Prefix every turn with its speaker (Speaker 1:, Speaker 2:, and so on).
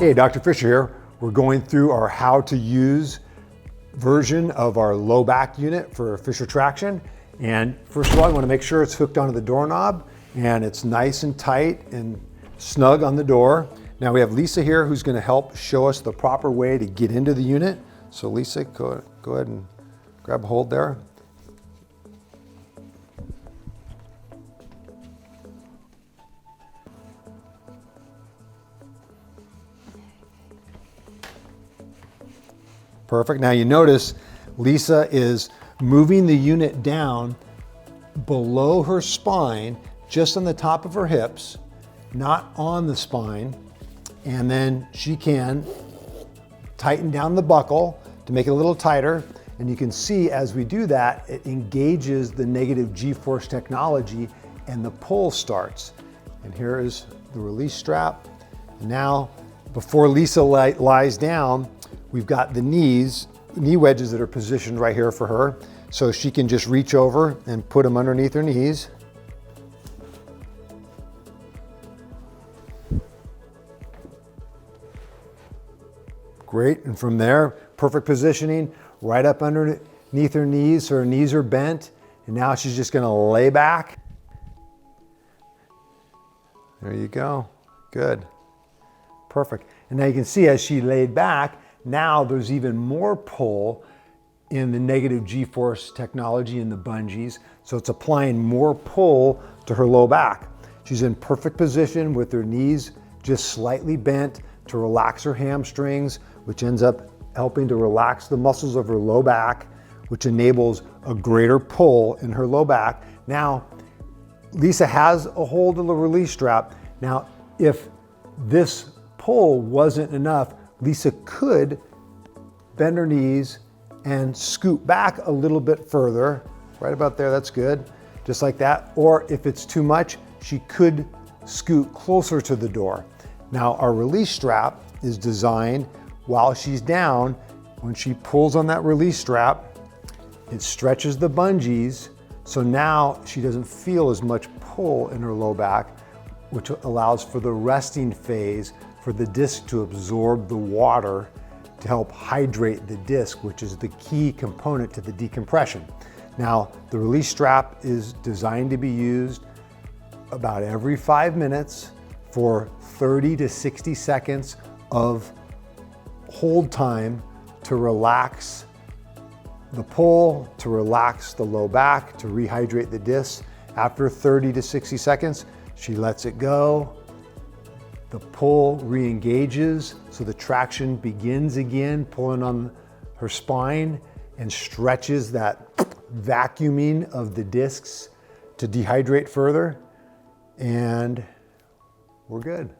Speaker 1: Hey, Dr. Fisher here. We're going through our how to use version of our low back unit for Fisher traction. And first of all, I want to make sure it's hooked onto the doorknob and it's nice and tight and snug on the door. Now we have Lisa here who's going to help show us the proper way to get into the unit. So Lisa, go ahead and grab a hold there. Perfect. Now you notice Lisa is moving the unit down below her spine, just on the top of her hips, not on the spine. And then she can tighten down the buckle to make it a little tighter. And you can see as we do that, it engages the negative G-force technology and the pull starts. And here is the release strap. And now, before Lisa lies down, we've got the knee wedges that are positioned right here for her. So she can just reach over and put them underneath her knees. Great, and from there, perfect positioning, right up underneath her knees, so her knees are bent. And now she's just gonna lay back. There you go, good, perfect. And now you can see as she laid back, now there's even more pull in the negative G-force technology in the bungees. So it's applying more pull to her low back. She's in perfect position with her knees just slightly bent to relax her hamstrings, which ends up helping to relax the muscles of her low back, which enables a greater pull in her low back. Now, Lisa has a hold of the release strap. Now, if this pull wasn't enough, Lisa could bend her knees and scoot back a little bit further, right about there, that's good, just like that. Or if it's too much, she could scoot closer to the door. Now, our release strap is designed while she's down. When she pulls on that release strap, it stretches the bungees, so now she doesn't feel as much pull in her low back, which allows for the resting phase for the disc to absorb the water to help hydrate the disc, which is the key component to the decompression. Now, the release strap is designed to be used about every 5 minutes for 30 to 60 seconds of hold time to relax the pull, to relax the low back, to rehydrate the disc. After 30 to 60 seconds, she lets it go. The pull re-engages, so the traction begins again, pulling on her spine and stretches that vacuuming of the discs to dehydrate further, and we're good.